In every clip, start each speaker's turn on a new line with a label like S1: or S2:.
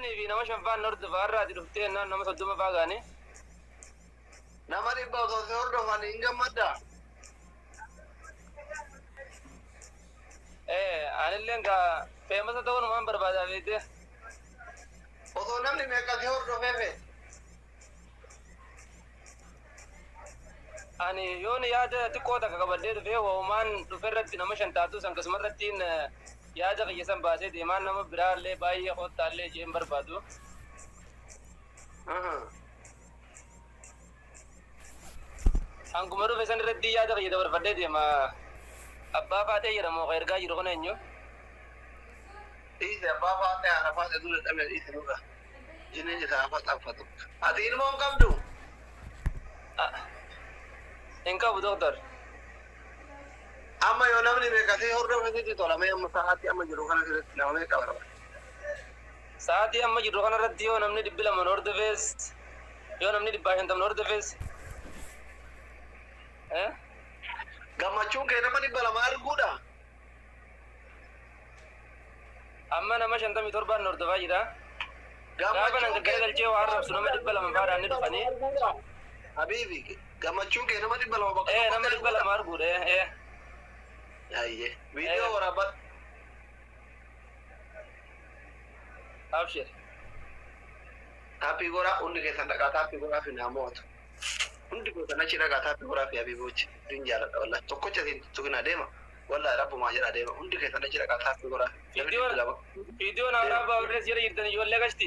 S1: shanii fi nama shanfaan hordofaa irraati dhuftee nama soddoma faagaani.
S2: Nama dhibba osoo si hordofan hin gammaddaa?
S1: Anillee egaa feemasa ta'uu namaan barbaadaa beekte.
S2: Osoo namni meeqa si hordofee feete?
S1: Ani yoon yaada xiqqoo takka qabadhee dhufee hoomaan dhufe irratti nama shan taatus akkasuma irrattiin yaada qiyyeessan baasee deemaan nama biraallee baay'ee hottaallee jeen barbaadu. Hanguma dhufe san irratti yaada qiyyeessa barbaadee deema. Abbaa faatee jedhamu kan ergaa jiru kana eenyu?
S2: Dhiise abbaa faatee haadha faatee dura dhabee dhiise dhuga. Jireenya isaa afa xaffatu. Ati ilmoo hin qabdu?
S1: Hin qabu doktor.
S2: Amma yoo namni meeqa si hordofeeti tolamee amma sa'aatii amma jiru kana keessatti nama meeqa barbaada?
S1: Sa'aatii amma jiru kana irratti yoo namni 200 hordofees yoo namni 150 hordofees.
S2: Gammachuun kee nama 200 arguudha?
S1: Amma nama 57 hordofaa jira. Gaafa nan galgalchee waan rabsu nama 200 faadhaan ni dhufanii.
S2: Habiibi, gammachuun kee nama 200 bakka.
S1: Nama 200 arguudha.
S2: Ayyee, viidiyoo waraabadhu.
S1: Abshir.
S2: Taappii goraa hundi keessan dhaqaa taappii goraa fi namoota. Hundi keessan achi dhaqaa taappii goraa fi habiibochi. Din jaaladha wallahi. Tokkocha siin tuqina deema. Wallahi rabbumaa jedha deema. Hundi keessan achi dhaqaa taappii goraa.
S1: Viidiyoo naannoo baabrees jedha jirtan ijoollee gashti.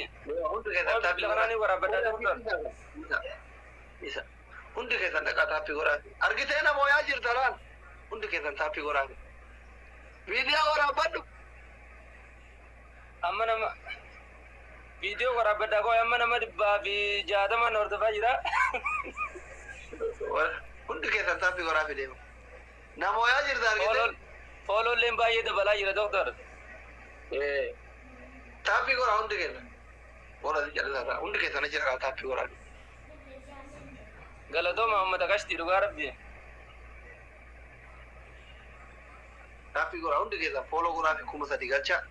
S2: Hundi keessan taappii goraa fi
S1: waraabadhaa
S2: isa. Hundi keessan dhaqaa taappii goraa fi. Argitee namoo yaa jirta laan. Hundi keessan taappii goraa fi. Viidiyoo waraabadhu.
S1: Amma nama viidiyoo waraabadhaa koo amma nama 160 hordofaa jira.
S2: Hundi keessan taappii goraa fi deema. Namoo yaa jirta argitee?
S1: Foololleen baay'ee dabalaa jira doktor.
S2: Taappii goraa hundi keessan. Boora jaallataa hundi keessan achi dhaqaa taappii goraa fi.
S1: Galatooma uummata gashtii dhugaa rabbi.
S2: Taappii goraa hundi keessan fooloo goraa fi 3,000 galchaa.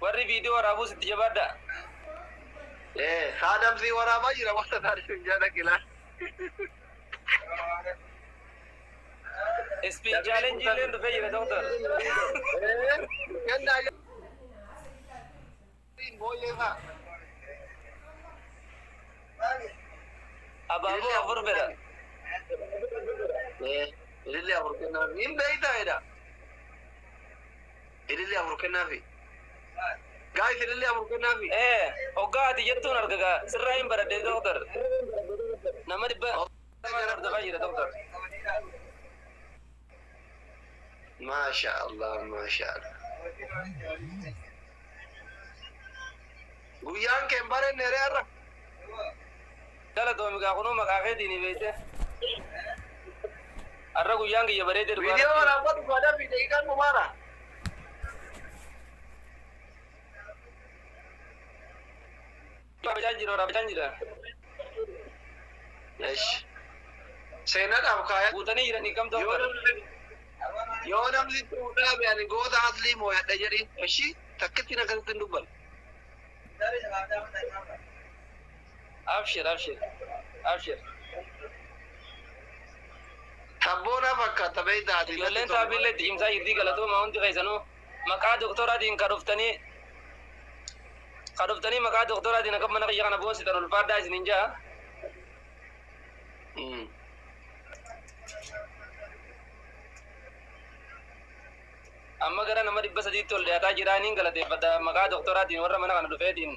S1: Warri viidiyoo waraabuu sitti jabaadha.
S2: Saadamsii waraabaa jira wanta taasisu jaada qilaa.
S1: Speed challenge illee dhufee jira doktor.
S2: Gandaa booyyee faa.
S1: Abaaboo afur fedha.
S2: Ilillee afur kennaafi. Hin beeytaa jedha. Ilillee afur kennaafi. Guys, ilillee afur kennaafi.
S1: Hoggaa ati jettuun argagaa sirraa hin baradhee doktor. Nama 100 hordofaa jira doktor.
S2: Masha Allah, Masha Allah. Guyyaan kee hin barenne reerra.
S1: Galatoomi gaa kunuu maqaa keetiin beekte. Har'a guyyaan kiyya bareedee dhugaa.
S2: Viidiyoo waraabaa dhugaadhaa fi daqiiqaan dhumaadha.
S1: Waraabachaan jira.
S2: Seenaadhaaf kaaya.
S1: Guutanii jiranii kam tokko.
S2: Yoo namni fuudhaa be'anii goota aslii moo'adha jedhee ishii takkittiin akkasitti hin dubban.
S1: Abshir, abshir, abshir.
S2: Tabboona fakkaata beeytaati.
S1: Ijoolleen taabillee itti cimsaa jirtii galatooma hundi keessanuu maqaa doktoraatiin kadhuftanii maqaa doktoraatiin akka mana kiyya kana boonsitan ulfaadhaa isinin jaa. Amma gara nama 300 ol dhiyaataa jiraaniin galateeffadha maqaa doktoraatiin warra mana kana dhufeetiin.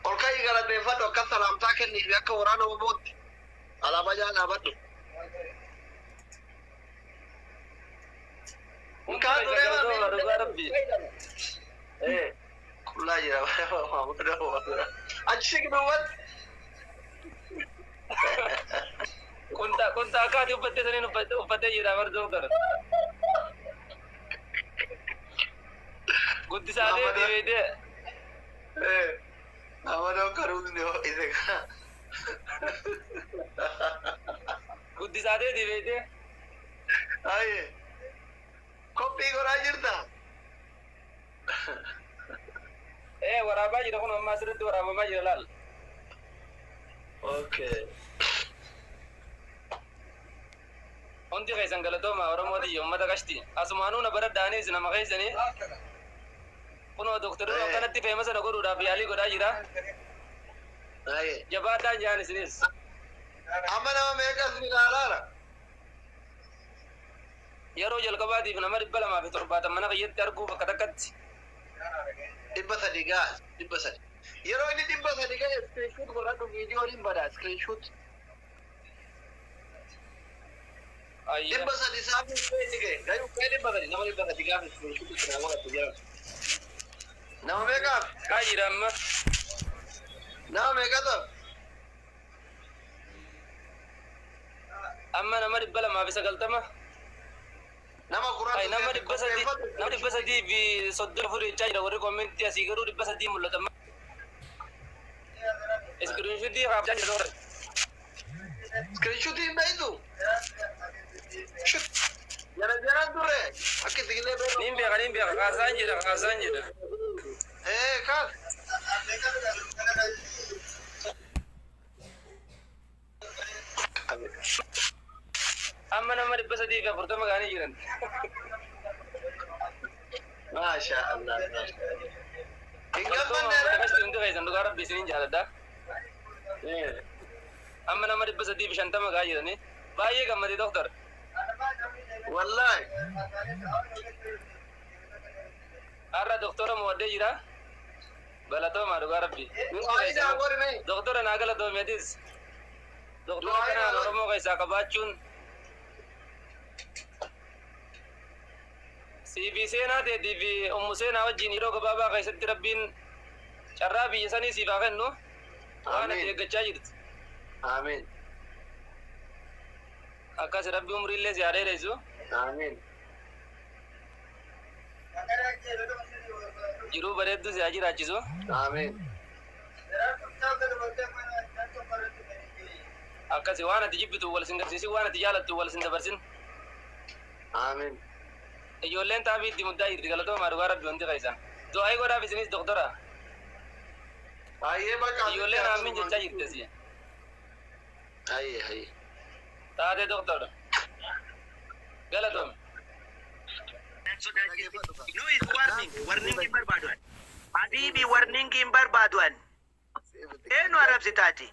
S2: Ol ka'ii galateeffadhu akka salaamtaa kenniifi akka waraana obootti alaabaa jala dhaabadhu. Mukaan duree maamii. Qullaa jira achi siqduuwwan.
S1: Kunta akkaati uffattee saniin uffattee jira bar doktor. Guddisaalee beekte.
S2: Amanoo karuusni ho'ise kaa.
S1: Guddisaalee beekte.
S2: Aye. Kophii goraa jirta.
S1: waraabaa jira kun ammaa asirratti waraabamaa jira laal.
S2: Okay.
S1: Hundi keessan galatooma Oromooti uummata qashti. Asumaanuu na baradhaanis nama keessanii. Kunoo doktorri akkanatti feemasa na godhuudhaaf yaalii godhaa jira. Jabaadhaan jaan isinis.
S2: Amma nama meeqas ni ilaalaala?
S1: Yeroo jalqabaatiif nama 270 mana kiyyatti arguu bakka takkatti.
S2: 300 gaa 300. Yeroo inni 300 gaa screenshot godhadhu viidiyoon hin badaa screenshot. 300 isaaf inni ga'e. Gayuu ka'ee 300 nama 300 gaa screenshot itti nama godhatu jira. Nama meeqaaf?
S1: Kaa jira amma.
S2: Nama meeqatu?
S1: Amma nama 290.
S2: Nama kurang.
S1: Ay nama 300 fi 34 jechaa jira warri koomentii asii garuu 300 mul'ata. Screenshot qaabachaa jira.
S2: Screenshot hin beektu? Jara dure. Akka tigilee beeku.
S1: Niin beeka kaasaan jira.
S2: Kaas.
S1: Amma nama 340 gaanii jiran.
S2: Masha Allah. Hingga
S1: mana? Kasti hundi keessan dhugaa rabbi isiniin jaaladha. Amma nama 350 gaa jirani. Baay'ee gammadee doktor.
S2: Wallahi.
S1: Har'a doktora mo'adee jira. Galatooma dhugaa rabbi. Doktora naa galatoomeetis. Doktora kanaan Oromoo keessaa qabaachuun CV seenaa ta'eetii fi ummu seenaa wajjin yeroo gabaabaa keessatti rabbiin carraa biyya sanii siif haa kennu waan ati eeggachaa jirtu.
S2: Amiin.
S1: Akkas rabbi umriillee si haa dheeressu.
S2: Amiin.
S1: Jiruu bareedduu si haa jiraachisu.
S2: Amiin.
S1: Akkasi waan ati jibbitu wal sin garsiisi waan ati jaalattu wal sin dabarsin.
S2: Amiin.
S1: Ijoolleen taabii itti muddaa jirti galatoomaa dhugaa rabbi wanti keessan. Du'aayi godhaaf isinis doktora.
S2: Ayyee bakka.
S1: Ijoolleen aamin jechaa jirti si.
S2: Ayyee.
S1: Taatee doktora. Galatoome.
S3: No is warning in barbaaduan. Habibi warning in barbaaduan. Eenyu arrabsitaati?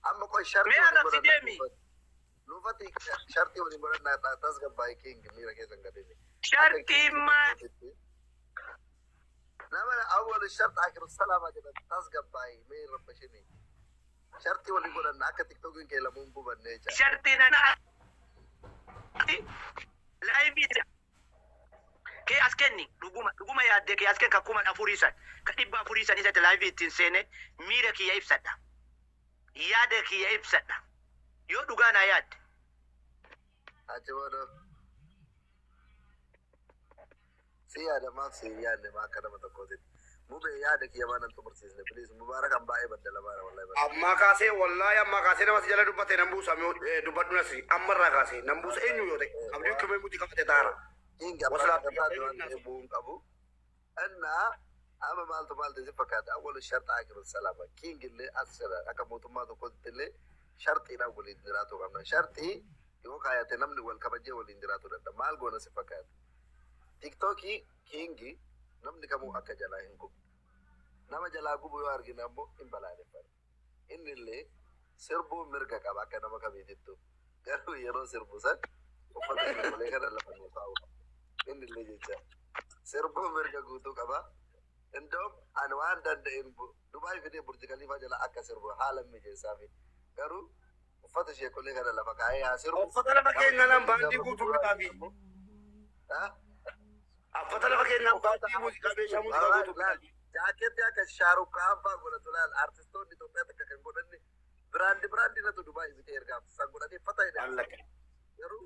S2: Amma qoy sharti.
S3: Mee arrabsi deemi?
S2: Lufati sharti waliin godhannaa tasgabbaa'ee king miira keessan gadhiise.
S3: Shartii maa?
S2: Nama awwal shart akhiru salaama jedhan tasgabbaa'ee mee rabbashini. Sharti waliin godhannaa akka tiktokiin kee lamuun gubannee jira.
S3: Shartii nana. Laayibii. Kee as kenni dhuguma yaaddee kee as kenni ka kuma afuriisan ka dhibba afuriisan isatti laayibii ittiin seene miira kiyya ibsadha. Yaada kiyya ibsadha. Yoo dhugaa naa yaadde.
S2: Ati wado. Si yaada maaf si yaadne maa akka nama tokkootiin. Mubee yaada kiyya maa nan xumursiisne please mubaarakan baay'ee baddala baara wallahi.
S4: Amma kaasee nama si jala dubbate nan buusa dubbadhu nasi ammarraa kaasee nan buusa eenyu yoo ta'e abdii kumee muti kafate taara.
S2: Inga baraa buun qabu. Annaa amma maaltu si fakkaata awwalu sharta akiru salaama kiingillee as akka mootummaa tokkotti illee shartiidhaan waliin jiraatu qabna. Shartii yoo kaayate namni wal kabajee waliin jiraatu danda'a. Maal goona si fakkaata? Tiktokii kiingi namni kamuu akka jalaa hin gubu. Nama jalaa gubu yoo argina ammoo hin balaaleffanne. Inni illee sirbuu mirga qaba akka nama kamiitittu. Garuu yeroo sirbu san uffata sirbulee kana lafa nuu taa'u. Inni illee jecha sirbuu mirga guutuu qaba. Indoom ani waan danda'een Dubaay fidee Burji Khaliifaa jala akka sirbu haala mijeessaafi. Garuu uffata sheekolee kana lafa kaa'ee haa sirbu.
S4: Uffata lafa keenyaan baandii guutuu bitaafi. Uffata lafa keenyaan baandii muuziqaa meeshaa muuziqaa guutuu bitaafi.
S2: Jaakeetti akka Shaaruk Khan fa'aa godhatu laal artistoonni Itoophiyaa takka kan godhanne biraandii natu Dubaay itti ergaaf san godhatee uffata hidhee. Garuu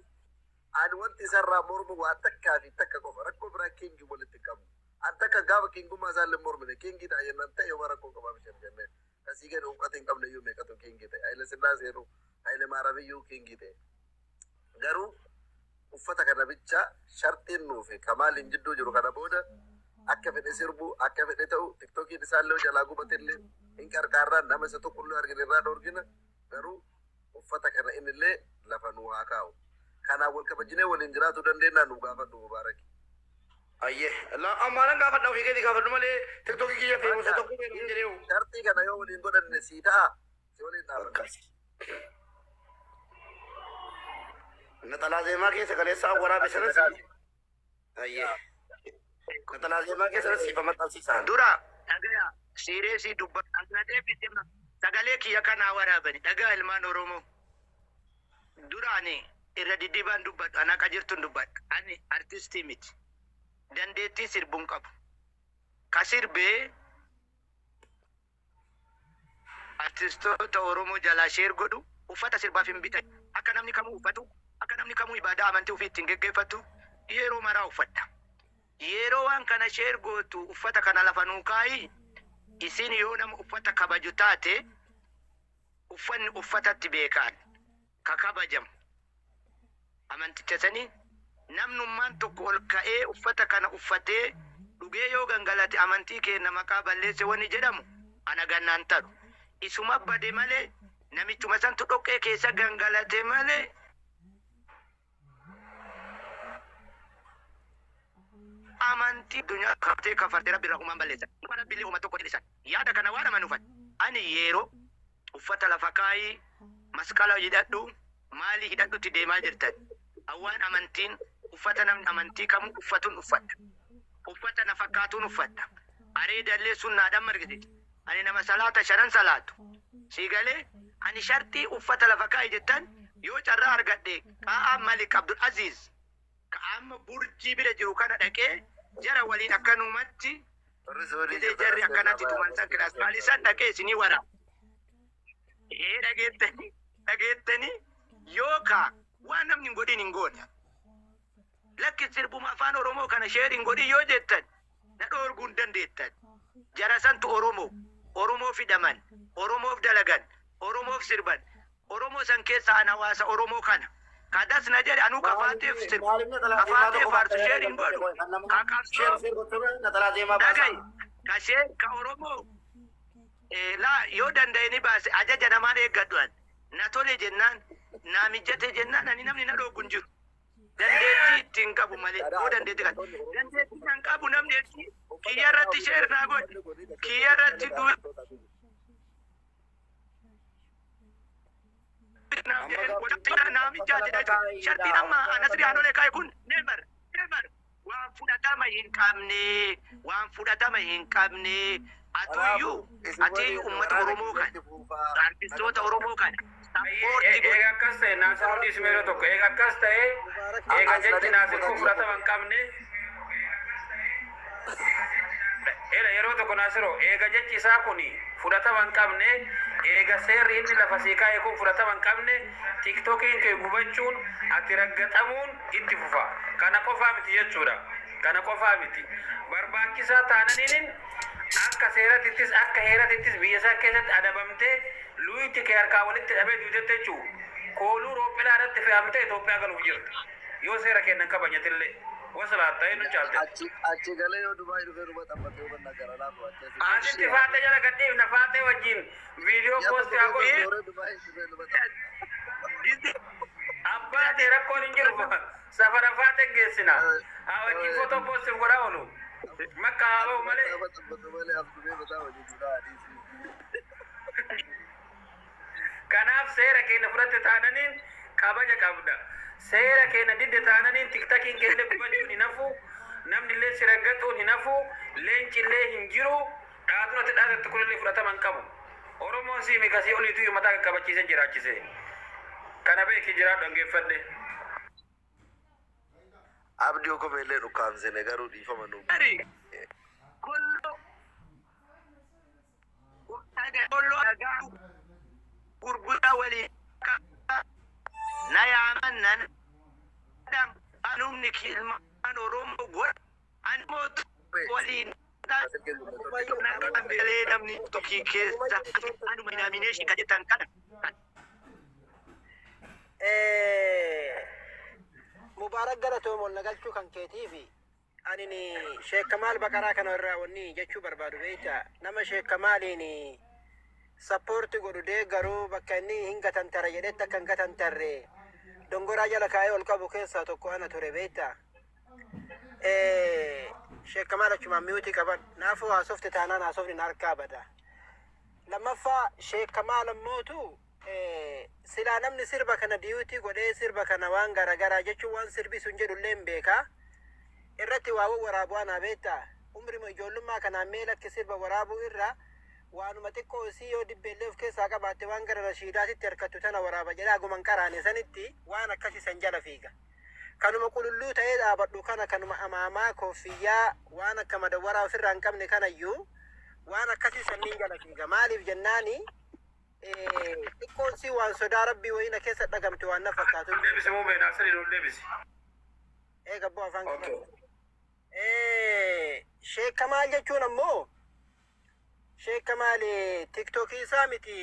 S2: ani wanti isarraa mormu waa takkaa fi takka qofa rakkoo biraa kiingii walitti qabu. An takka gaafa kiingummaa isaallee mormine kiingii ta'a jennaan ta'e yoo rakkoo qabaa bishaan jennee. Kasii gadi uffata hin qabne iyyuu meeqatu kiingii ta'e. Haile Sillaasee Haile Maarabiyyuu kiingii ta'e. Garuu
S5: uffata kana bicha shartiin nuufi kamaaliin jidduu jiru kana booda akka fedhe sirbu akka fedhe ta'u tiktokiin isaallee jalaa gubatillee hin qarqaarraan nama isa tokkollee arginirraa dhorgina garuu uffata kana innillee lafa nu haa kaa'u kanaan wal kabajinee waliin jiraatu dandeenya nu gaafadhu mubaaraki.
S4: Ayyee ammaan gaafadha ofii keetii gaafadhu malee tiktokii kiyya fe'umsa tokko hin jedhee
S5: shartii kana yoo waliin godhanne sii ta'a si waliin dhaabata.
S4: Naxalaa zeemaa keessa kaleessa waraabee sanas ayyee naxalaa zeemaa keessa siifa maxxansiisaa.
S3: Dura dhagaya siireesii dubbatee fitemna sagalee kiyya kanaa waraabani dhagaa ilmaan Oromoo. Duraani irra diddiibaan dubbadhu ana qajeeltuun dubbadhu ani artistii miti. Dandeettii sirbuun qabu. Ka sirbee artistoota Oromoo jalaa sheer godhu uffata sirbaaf hin bitan. Akka namni kamuu uffatu, akka namni kamuu ibaadaa amantii ofii ittiin geggeeffatu yeroo maraa uffadha. Yeroo waan kana sheer gootu uffata kana lafa nuu kaayi isin yoo nama uffata kabaju taate uffanni uffatatti beekaan ka kabajamu. Amanticha sanii namnummaan tokko ol ka'ee uffata kana uffatee dhugee yoo gangalate amantii keenya maqaa balleesse wani jedhamu ana gannaan ta'u. Isuma bade malee namichuma santu dhoqqee keessa gangalate malee amantii dunyaa kaftee kafartee rabbi irraa uumaan balleessa. Rabbiillee uuma tokko jedhisan. Yaada kana waan amanuufan. Ani yeroo uffata lafa kaayii masqala hidhadhu maalii hidhadhutti deemaa jirtan. Awwaan amantiin uffata namni amantii kamuu uffatuun uffadha. Uffata na fakkaatuun uffadha. Areedallee sunnaadhaan margite. Ani nama salaata shanan salaatu. Siigalee ani shartii uffata lafa kaayii jettan yoo carraa argadhe qaa'aa Malik Abdul Aziz ka'aama burjii bira jiru kana dhaqee jara waliin akkanumatti gidee jarri akkanatti tumansan kilaas maalisan dhaqee isinii wara. Dhageettanii yookaan waan namni hin godhin hin goone. Lakki sirbuma afaan Oromoo kana sheer hin godhin yoo jettan na dhoorguu hin dandeettan. Jara santu Oromoo. Oromoof hidhaman. Oromoof dalagan. Oromoof sirban. Oromoo san keessa an hawaasa Oromoo kana. Kadas na jedhe anuu kafaateef sirbu. Kafaateef faarsu sheer hin godhu. Kakabsoo. Dhagayi. Ka sheer ka Oromoo. Laa yoo danda'ini baase ajaja namaan eeggadhuan. Na tole jennaan. Na mijjate jennaan ani namni na dhoogu hin jiru. Dandeettii ittiin qabu malee yoo dandeettii kan. Dandeettii kan qabu namni itti kiyya irratti sheer naa godhe. Kiyya irratti shartiin amma Nasrii Haanolee kaa'e kun neemar waan fudhatama hin qabne atuyyuu ati uummata Oromoo kan artistoota Oromoo kan
S1: eega akkas ta'e naasiruu dhiismeeroo tokko eega akkas ta'e eega jechi naasiruu fudhatama hin qabne yeroo tokko naasiroo eega jechi isaa kuni fudhatama hin qabne eega seerri inni lafa sii kaa'e kun fudhatama hin qabne tiktokiin kee gubachuun ati raggaxamuun itti fufa. Kana qofaa miti jechuudha. Kana qofaa miti. Barbaachisaa taananiin akka seeratittis akka heeratittis biyya isaa keessatti adabamtee luyitti kee harkaa walitti dhabee duutetti jechuudha. Kooluu Roophiilaa irratti fe'amtee Itoophiyaa galuuf jirti. Yoo seera kennan kabajatillee. Wasalaat ta'ee nu caalte.
S5: Achi galee yoo Dubaay dhufee dhufa xammatee hubanna gara laafu achee.
S1: Asitti faatee jala gadhiif na faatee wajjin viidiyoo poostii haa godhu. Abbaa ta'e rakkoon hin jiru safara faatee geessina. Haa wajjin footoo poostii godhaa oolu. Makka haa ba'u malee. Kanaaf seera keenya fudhatte taananiin kabaja qabda. Seera keenya didde taananiin tiktokiin keenya gubachuun hin hafu. Namni illee si raggatuun hin hafu. Leenci illee hin jiru. Dhaatuun dhaatatti kunillee fudhatama hin qabu. Oromoon siimi kasii oliitu mataa qabachiisee jiraachise. Kana beeki jiraadhu dhaggeeffadhe.
S5: Abdii komeellee dhukkaamsine garuu dhiifama nu.
S3: Kollo gurguddaa waliin na yaamannan anumni kilmaan Oromoo godha ani mootu waliin galee namni tokkii keessa anuma naamineeshin ka jettan kana
S6: Mubaarak galatoom ol nagalchuu kan keetiifi ani Sheek Kamaal Baqaraa kana irraa wanni jechuu barbaadu beektaa nama Sheek Kamaaliin sappoorti godhu deeggaruu bakka inni hin gatantare jedhetti akka hin gatantarre dongoraa jala kaayee ol qabu keessaa tokko ana ture beektaa. Sheek Kamaal achumaan miyuutii qaban naafuu haasofte taanaan haasofni na harkaa bada. Lammaffaa Sheek Kamaal ammootu silaa namni sirba kana diyuutii godhee sirba kana waan garagaraa jechuun waan sirbi sun jedhullee hin beekaa irratti waa waraabuu anaa beektaa umrima ijoollummaa kanaan mee lakki sirba waraabuu irra waanuma xiqqoo isii yoo dibbeellee of keessaa qabaatte waan gara rashiidaatitti harkattu tana waraaba jedhaa guman qaraane sanitti waan akkasi san jala fiiga. Kanuma qululluu ta'ee dhaabadhu kana kanuma amaamaa koffiyyaa waan akka madawwaraa ofirraa hin qabne kanayyuu waan akkasi sanniin jala fiiga. Maaliif jennaani xiqqoon si waan sodaa rabbii wayina keessa dhagamte waan na fakkaatu.
S1: Deebisi moo beenaa sadi nuun deebisi.
S6: Gabboo afaan kana. Sheek Kamaal jechuun ammoo Sheek Kamaal tiktokii isaa miti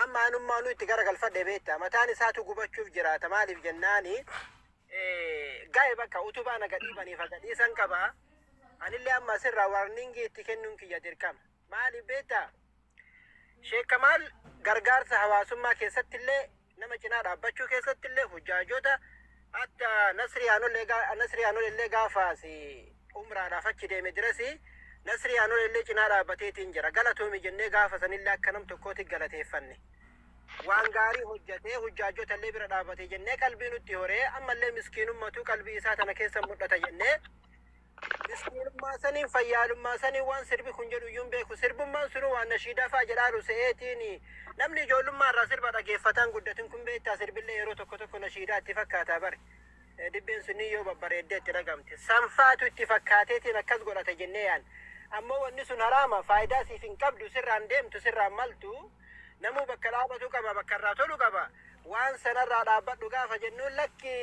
S6: amma anummaanuu itti garagalfadhe beektaa mataan isaatu gubachuuf jiraata. Maaliif jennaani gaa'e bakka utubaa na gadhiibaniif gadhiisan qabaa. Anillee amma asirraa warningii itti kennuun kiyya dirqama. Maaliif beektaa Sheek Kamaal gargaarsa hawaasummaa keessatti illee nama cinaa dhaabbachuu keessatti illee hujjaajota hatta Nasriyaanol illee gaafaas umraadhaaf achi deeme dirasi Nasriyaanol illee cinaa dhaabbateetiin jira. Galatoomi jennee gaafa sanillee akka nam tokkootti galateeffanne. Waan gaarii hojjetee hujjaajota illee bira dhaabbatee jennee qalbii nutti horee ammallee miskiinummatu qalbii isaa tana keessa mul'ata jennee miskiinummaa saniin fayyaalummaa saniin waan sirbi kun jedhu iyyuu beeku sirbummaan sunu waan nashiidaa fa'aa jedhaaru se'eetiin namni ijoollummaa irraa sirba dhageeffataan guddatin kun beektaa sirbillee yeroo tokko tokko nashiidaa itti fakkaataa bare dibbeen sunii yoo babbareeddee itti dhagamte sanfaatu itti fakkaateetiin akkas godhata jennee yaan ammoo wanni sun haraama faayidaa siif hin qabdu sirraan deemtu sirraan maltu namuu bakka dhaabatu qaba bakka irraa tolu qaba waan sanarraa dhaabbadhu gaafa jennuun lakki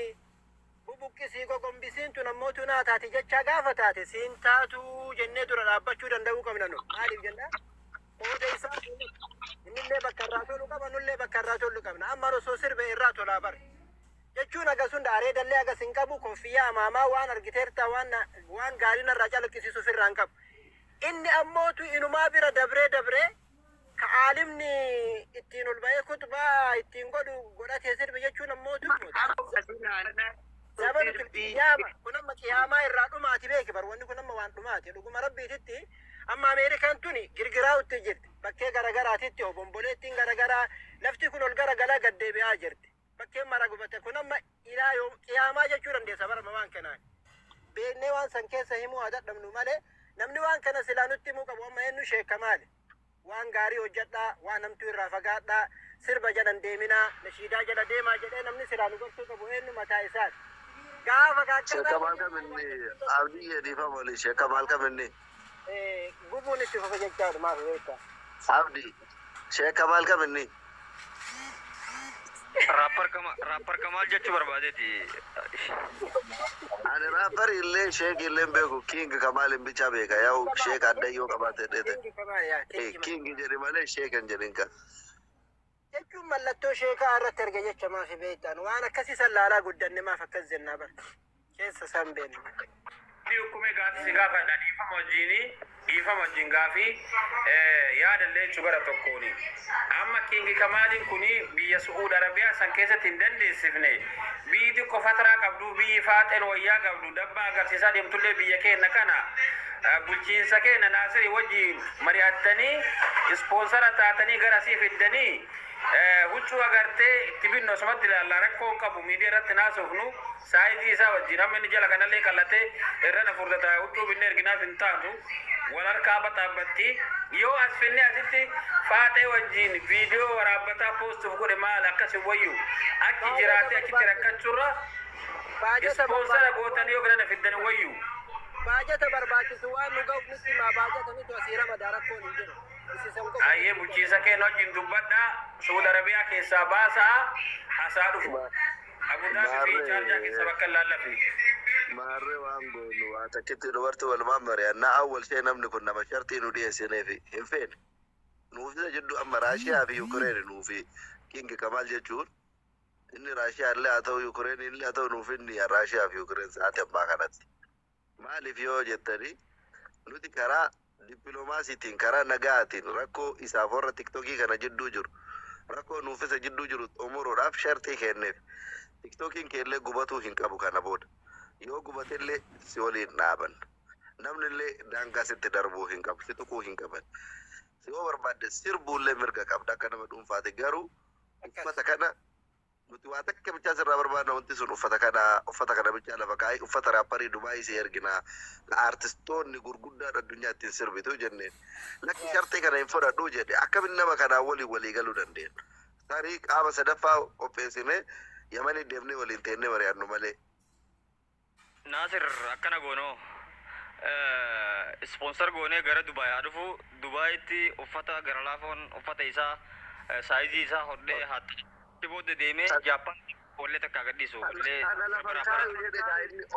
S6: bubuqqisii gogombisiin tun ammootu naa taati jechaa gaafa taate siin taatu jennee dura dhaabbachuu danda'uu qabna nu maaliif jenna qooda isaa innillee bakka irraa tolu qaba nullee bakka irraa tolu qabna amma osoo sirbe irraa tolaa bare jechuun agasun daaree dallee agas hin qabu koffiyyaa amaamaa waan argiteerta waan gaarii narraa calaqqisiisuuf irraan qabu inni ammootu inumaa bira dabree ka aalimni ittiin ol ba'ee kutubaa ittiin godhatee sirbe jechuun ammootu Sabanu qiyama kun amma qiyamaa irraa dhumaati beeki bar wanni kun amma waan dhumaati dhuguma rabbiititti amma Ameerikaan tuni girgiraa utti jirti bakkee garagaraatitti obomboleettiin garagaraa lafti kun ol garagalaa gaddeebi'aa jirti bakkeen mara gubate kun amma ilaa yoo qiyamaa jechuu dandeessa barama waan kanaan beeknee waan san keessa himuu haa dadhabnu malee namni waan kana silaa nutti himuu qabu amma eenyu Sheek Kamaal waan gaarii hojjedhaa waan namtuu irraa fagaadhaa sirba jalan deeminaa nashiidaa jala deemaa jedhee namni silaa nu gorsuu qabu eenyu mataa isaati.
S5: Sheek Kamaal kaminni abdii yediifa mali Sheek Kamaal kaminni
S6: gubuun itti fufa jechaadhu maaf beektaa
S5: abdii Sheek Kamaal kaminni
S1: Rapper Kamaal jechuu barbaadeeti.
S5: ani rapper illee Sheek illee beeku King Kamaal hin bicha beeka yaa'u Sheek addayyoo qabaate dheete King jedhi malee Sheek hin jedhin kan
S6: jechuun mallattoo sheekaa irratti erga jecha maafi beektaan waan akkasii sallaalaa guddanne maaf akkas jennaa bar keessa san beenu.
S1: Hukumee gaafi si gaafadha dhiifama wajjin gaafii yaadallee jechuu gara tokkooni. Amma Kingi Kamaaliin kuni biyya Su'uud Arabiyaa san keessatti hin dandeessifne biyyi xiqqoo fataraa qabdu biyyi faaxeen wayyaa qabdu dabbaa agarsiisaa deemtullee biyya keenya kana bulchiinsa keenya Naasirii wajjin mari'attanii ispoonsara taatanii gara sii fiddanii huccuu agartee itti binno osumatti ilaallaa rakkoon qabu miidiyaa irratti naasofnu saayizii isaa wajjin amma inni jala kanallee qallatee irra na furdata huccuu binne erginaaf hin taatu wal harkaa baxaabbatti yoo as finne asitti faaxee wajjin viidiyoo waraabbataa poostuuf godhe maal akkasi wayyu achi jiraatee achitti rakkachuurra ispoonsara gootanii yoo kana fiddanii wayyu.
S6: Baajata barbaachisu waan nu ga'uuf nutti himaa baajata nuti asii ramadaa rakkoon hin jiru.
S1: Ayyee bulchiinsa keenya wajjin dubbadhaa Suud Arabiyaa keessaa baasaa hasaa dhufu. Abudaabii fi Chaarjaa keessa bakka laallafi.
S5: maarree waan goonu waa takkitti dubartii walumaan mari'annaa awwal ishee namni kun nama shartii nu dhiyeessineef hin feene nuuf isa jiddu amma Raashiyaa fi Yukireeni nuufi Kingi Kamaal jechuun inni Raashiyaa illee haa ta'u Yukureen illee haa ta'u nuuf inni Raashiyaa fi Yukureen sa'aatii ammaa kanatti. Maaliif yoo jettanii nuti karaa dippiloomaasiitiin karaa nagaatiin rakkoo isaaf warra tiktokii kana jidduu jiru rakkoo nuuf isa jidduu jiru xumuruudhaaf shartii kenneef tiktokiin keellee gubatuu hin qabu kana booda yoo gubatillee si waliin dhaaban namnillee daangaa sitti darbuu hin qabu si tuquu hin qaban si yoo barbaadde sirbuullee mirga qabda akka nama dhuunfaati garuu uffata kana nuti waa takka bichaa sirraa barbaadna wanti sun uffata kana bichaa lafa kaa'ee uffata raapparii Dubaayii si ergina artistoonni gurguddaan addunyaa ittiin sirbitu jenneen lakki shartii kana hin fudhadhuu jedhe akkamiin nama kanaan walii galuu dandeenya. Tarii qaama sadaffaa qopheessine Yamanii deemnee waliin teennee mari'annu malee.
S7: Naasir akkana goonoo sponsor goonee gara Dubaay haa dhufu Dubaayitti uffata gara laafoon uffata isaa saayizii isaa hodhee haatti booda deemee Jaappaan ollee takka gadhiisu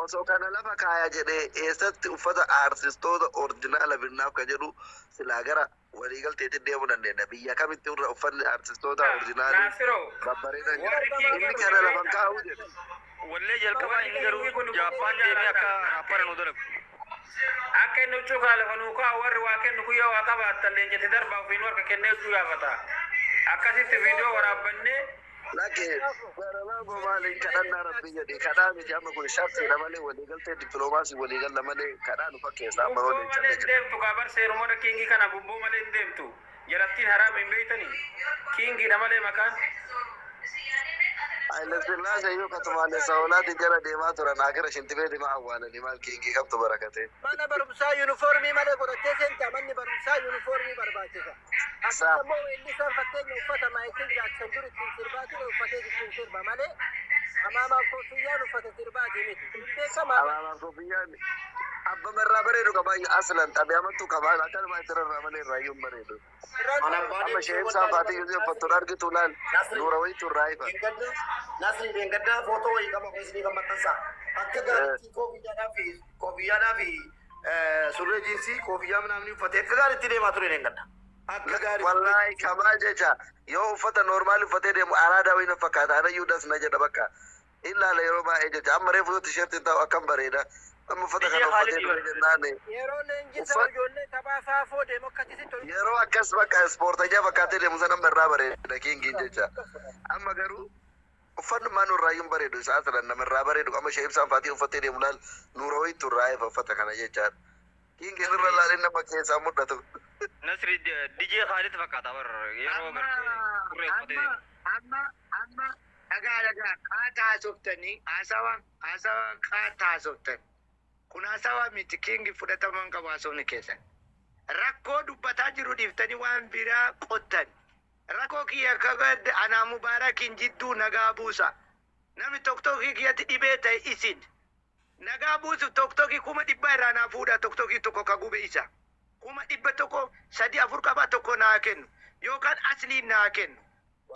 S5: osoo kana lafa kaaya jedhee eessatti uffata aartistoota orjinaala binnaaf ka jedhu silaa gara waliigalteetti deemuu dandeenya biyya kamitti irra uffanni aartistoota orjinaalii babbareedan inni kana lafa kaa'uu jedhe
S7: wallee jalqabaa inni garuu Jaappaan deemee akka raappara nu dalagu
S1: akka inni huccuu kaalafa nuu kaa'u warri waa kennu guyyaa waa qabaattan leenjatti darbaa ofiin warra kennee huccuu yaafata akkasitti viidiyoo waraabbannee
S5: lake barabaa maaliin kadhannaa rabbii jedhe kadhaa miti amma kun shartiidha malee waliigaltee dippiloomaasii waliigalla malee kadhaa nu fakkeessa amma
S1: gubboo malee deemtu kaabar seerumoota kiingii kana gubboo malee deemtu jalattiin haraam hin beeytanii kiingiidha malee maqaan
S5: Sillaasee yoo katumaale saawulaati jala deemaa turan akira shintibee deemaa awwaalanii maal kiingii qabtu barakate.
S6: Mana barumsaa yuunifoormii malee godhattee seenta manni barumsaa yuunifoormii barbaachisa. Akkasumas weellisaan fakkeenya uffata Maayikel Jaaksan dur ittiin sirbaa ture uffatee ittiin sirba malee amaamaaf koofiyyaan uffata sirbaatii miti. Beekamaa.
S5: Amaamaaf koofiyyaan abba marraa bareedu qaba aslan xabee amantuu qaba akkanuma itti rarraa malee irraayyuun bareedu. Amma sheensaa faatii yoo uffattuun argitu laal nuura wayitu irraa ifa.
S4: Nasri Bengadda foto wayii qaba keessi kan maxxansa. Akka gaariitti koofiyyaadhaa fi surree jiinsii koofiyyaa namni uffatee akka gaariitti deemaa ture Bengadda. Akka gaariitti.
S5: Wallaahi kamaa jecha yoo uffata normaali uffatee deemu araadaa wayii na fakkaata anayyuu das na jedha bakka. Ilaala yeroo baay'ee jecha amma reefu tisheertiin ta'u akkam bareeda. Amma uffata kana uffatee ture jennaani.
S6: Yeroo leenjisa ijoollee taphaa faafoo deemu akkasitti tolu.
S5: Yeroo akkas bakka ispoortajaa fakkaatee deemu sana irraa bareeda kiingiin jecha. Amma garuu uffannummaa nurraayyuun bareedu isaa sadan namarraa bareedu amma ishee ibsaan faatii uffattee deemu laal nuura wayiitu irraa efa uffata kana jechaadha. Kiingeen irra laalin nama keessaa mul'atu.
S7: Nasri DJ Khalid fakkaata bar yeroo gartee uffatee
S3: amma dhagaa qaataa softanii haasawaan qaataa softan kun haasawaa miti kiingi fudhataman qabu haasawni keessan rakkoo dubbataa jiru dhiiftanii waan biraa qottan rakkoo kiyya kagad anaa mubaarakiin jidduu nagaa buusa namni toktokii kiyyatti dhibee ta'e isin nagaa buusu toktokii 100 irraa naa fuudha toktokii tokko ka gube isa 100 3 4 qaba tokko naa kennu yookaan asliin naa kennu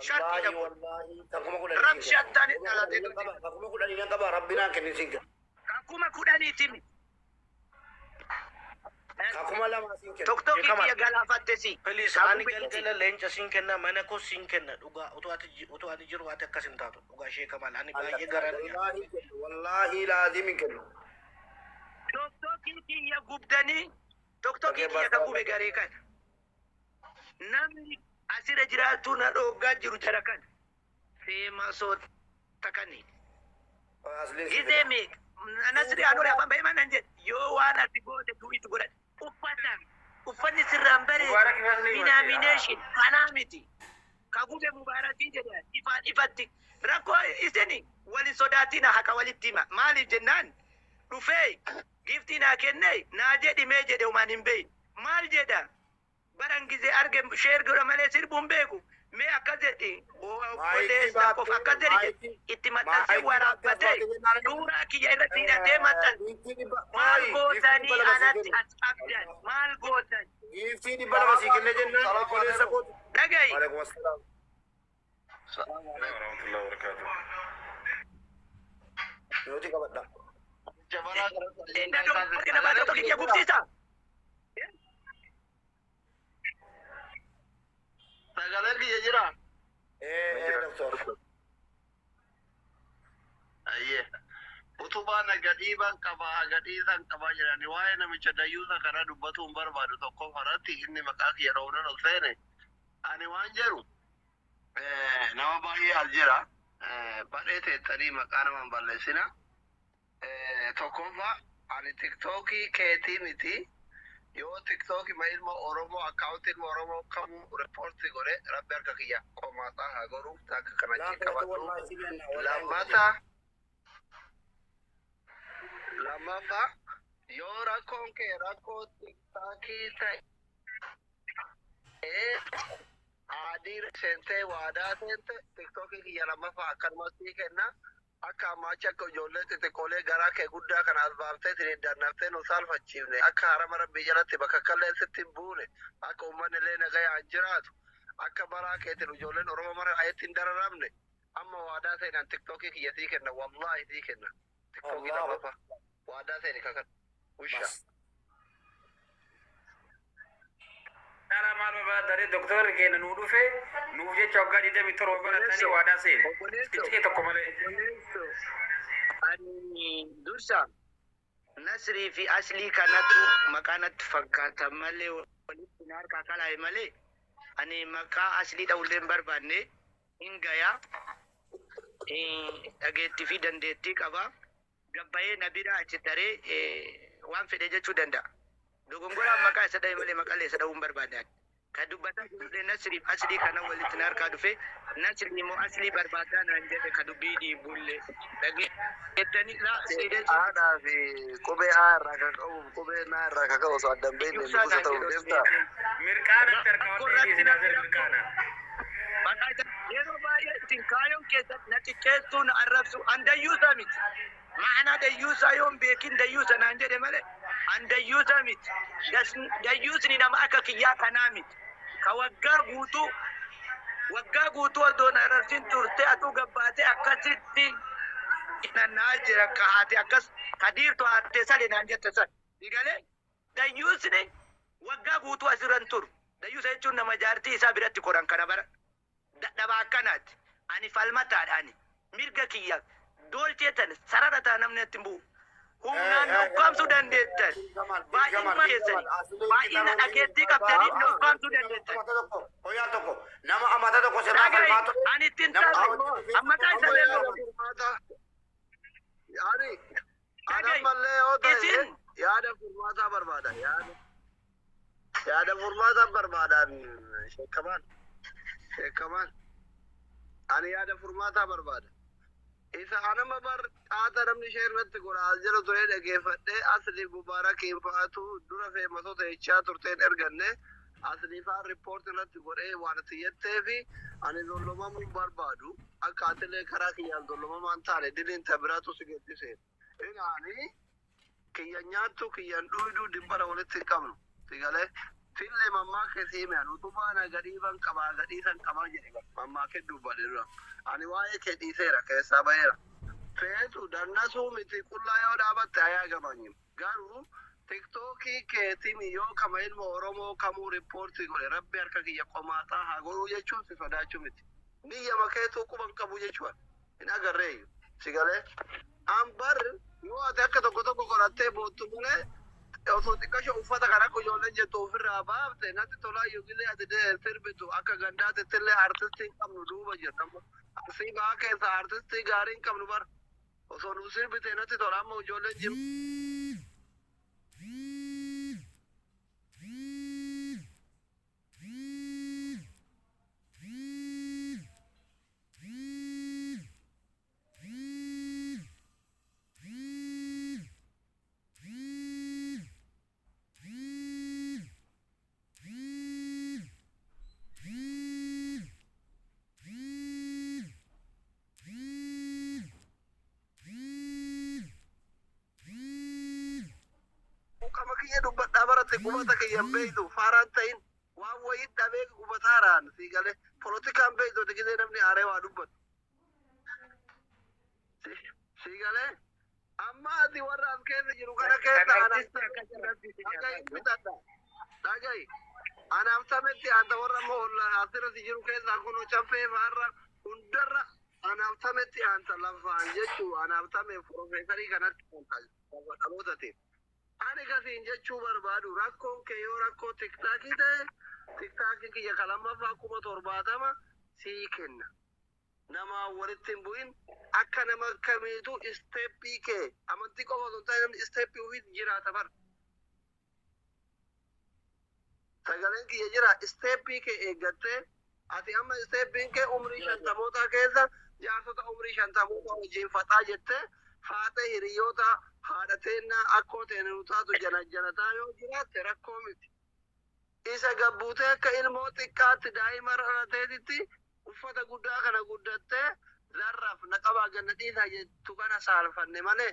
S3: sharti dhabu rabshattaan dhalatee
S4: Kakuma kudhanii qaba rabbinaan kennisinka.
S3: kakuma kudhaniitimi
S4: Kakuma lama siin kenna.
S3: toktokii kiyya galaafattesi
S8: Please, ani galgala leenca siin kenna mana koo siin kenna dhugaa utuu ati jiru ati akkas hin taatu dhugaa ishee kamal ani baay'ee garaan
S4: Wallahi laazimin kennu.
S3: toktokii kiyya gubdanii toktokii kiyya ka gube garee kana namni asira jiraatu na dhoogaa jiru jara kana seema soota kanii gizee meeq nasri anuri afaan bahee manan jedhe yoo waan ati goote du'itu godhadhe uffanni sirraan bareedu denomination kanaa miti ka gube mubaarakii jedha ifaan ifatti rakkoo isini wali sodaatina haqa walitti hima maaliif jennaan dhufee giftii naa kennee naa jedhi mee jedhe umaan hin beeyin maal jedha baran gizee arge sheer godha malee sirbuun beeku mee akkas jedhi odeessa qof akkas jedhi itti maxxansee waraabbatee suuraa kiyya irratti hidhatee maxxan maal gootanii anatti as abdan maal gootan
S4: Giftii dhibba lama sii kenne jennaan obboleessa kootu.
S3: dhagayi
S4: Waalaikum assalaam.
S1: warahmatullahi wabarakatuh.
S4: Nuti qabadha.
S3: nama tokko kiyya gubsiisa
S2: Sagaleen kiyya jira.
S4: Doktor.
S5: Ayyee. Utubaan gadhiiban qabaa gadhiisan qabaa jedhani waa'ee namicha dayyuusa kana dubbatuun barbaadu tokko faratti inni maqaa kiyya dhoonan ol seene. Ani waan jedhu nama baay'ee as jira. Badhee teettanii maqaa naman balleessina. Tokkoffaa ani tiktookii keetii miti. Yoo tiktookii ma ilma Oromoo akkaawuntii ilma Oromoo kamuu riippoortii godhe rabbi harka kiyya qomaasaa haa godhu akka kanatti qabadhu. Lammaffaa yoo rakkoon kee rakkoo tiktookii ta'e adii seentee waadaa seente tiktookii kiyya lammaffaa akkanumatti kenna. Akka ammachi akka ijoollee xixiqqoolee garaa kee guddaa kana as baaftee ittiin dannaftee nu saalfachiifne akka harama rabbii jalatti bakka kallee sitti hin buune akka uummanni illee nagayaan jiraatu akka baraa keetiin ijoolleen Oromoo mara ayetti hin dararamne amma waadaa seenaan tiktookii kiyya sii kenna wallaahi sii kenna tiktookii lammaffaa waadaa seeni kakan usha.
S1: Dhala maaluma baratanii doktorri keenya nuu dhufe nuuf jecha waggaa 27 baratanii waadaa seene. Xixiqqee tokko malee.
S3: Ani dursa Nasrii fi Aslii kanatu maqaa natti fakkaata malee walitti na harkaa kalaaye malee ani maqaa Aslii dha'ullee hin barbaanne hin gayaa dhageettii fi dandeettii qaba. Gabbayee na bira achi taree waan fedhe jechuu danda'a. Dogongoraan maqaa isa dha'e malee maqaa isa dha'uu hin barbaadne. Kan dubbataa jirullee Nasrii fi Aslii kana walitti na harkaa dhufe Nasrii immoo Aslii barbaadaa naan jedhe ka dubbii dhiibullee dhageettanii
S5: Haadhaa fi qubee A irraa kan qabu qubee naa irraa kan qabu osoo addan beekne nufusa ta'uu deemtaa.
S1: Mirqaanatti harkaawwan dhiisinaa sirri mirqaana.
S3: Yeroo baay'ee isin kaayoon keessatti na xiqqeessuu na arrabsu andayyuusaa miti. Ma'anaa dayyuusaa yoon beekin dayyuusa naan jedhe malee andayyuusaa miti. Dayyuusni nama akka kiyyaa kanaa miti. Ka waggaa guutuu odoo na arrabsin turte atuu gabbaatee akkasitti nannaa jira ka haate akkas ka dhiirtu haattee sale naan jette san. Digalee dayyuusni waggaa guutuu asirran turu. Dayyuusa jechuun nama jaartii isaa biratti koran kana bara. Dadhabaa akkanaati. Ani falmataadhaani. Mirga kiyya doolcheetan sararataa namni itti bu'u. Humnaan ukkaamsuu dandeettan. Baay'ina keessanii baay'ina dhageettii qabdanii ukkaamsuu dandeettan.
S4: Hoyyaa tokko nama amata tokko sirraa falmaatu.
S3: Ani ittiin taasisu ammataa isa leelloo.
S5: Yaani adammallee yoo ta'e yaada furmaataa barbaada. Yaada furmaataa barbaadan sheekamaan. Ani yaada furmaataa barbaada. Isa anama bar xaata namni ishee irratti godhaa jira ture dhageeffadhee Aslii Mubaarakiin fa'aatu dura feemasota jechaa turteen erganne Aslii fa'aa riippoortii irratti godhee waan itti jettee fi ani dollomamuun barbaadu akka atilee karaa kiyyaan dollomamaan taane diliin tabiraatu si geessisee. Inaani kiyya nyaattu kiyyan dhuyduu dimbara walitti hin qabnu. Sigalee fillee mammaa keessii himeen utubaan gadhiiban qabaa gadhiisan qabaa jedhe mammaa kee dubbadhe dura. Ani waa'ee kee dhiiseera keessaa baheera. Feetu dannasuu miti qullaa yoo dhaabatte hayaa gamanyin. Garuu tiktookii keetiin yoo kama ilma Oromoo kamuu riippoortii godhe rabbi harka kiyya qomaataa haa godhuu jechuun si sodaachuu miti. Biyya makeetuu quban qabu jechuudha. Hin agarreeyyu. Sigalee ambar yoo ati akka tokko godhattee boottu malee osoo xiqqasho uffata kan akka ijoolleen jettu ofirraa baafte natti tolaa yookiin ati sirbitu akka gandaatitti illee artistii qabnu duuba jirtu. Asii baa keessa artistii gaarii hin qabnu bara. Osoo nu sirbite natti tola amma ijoolleen jiru. Kubata kiyyan beeytu faaraan ta'in waan wayii dhabee gubataaraan siigalee polotikaan beeytu gisee namni aaree waa dubbatu. Siigalee amma ati warra as keessa jiru kana keessa dhagayi anaaf tametti anta warra ammoo asirratti jiru keessa kunoo caffee faarra hundarra
S2: anaaftametti aanta lafaan jechuu anaaftame profeesarii kanatti dhalootati. Ani gatiin jechuu barbaadu rakkoon kee yoo rakkoo tiktaakii ta'e tiktaakii kiyya kalamaffaa 70,000 sii kenna. Nama walitti hin bu'in akka nama kamiitu isteeppii kee amantii qofa osoo hin taane namni isteeppii ofii jiraata bara. Sagaleen kiyya jira isteeppii kee eeggattee ati amma isteeppiin kee umrii 50 keessa jaarsota umrii 50 wajjin faxaa jettee haadha hiriyoota haadha teennaa akkoo teene nu taatu janataa yoo jiraatte rakkoo miti. Isa gabbuutee akka ilmoo xiqqaatti daa'ima dhalateetitti uffata guddaa kana guddattee zarraaf naqabaa ganna dhiisaa jettu kana saalfanne malee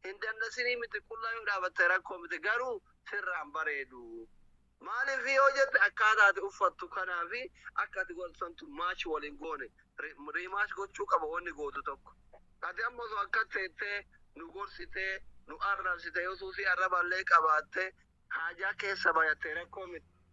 S2: hin dandasinii miti qullaa yoo dhaabatte rakkoo miti garuu sirraan bareedu. Maaliif yoo jette akkaataa ati uffattu kanaa fi akka ati gorsantu maachi waliin goone riimaash gochuu qaba wanni gootu tokko. Ati amma osoo akka teettee nu gorsitee nu arrabsite yoo suusii arraballee qabaatte haajaa keessa bayattee rakkoo miti.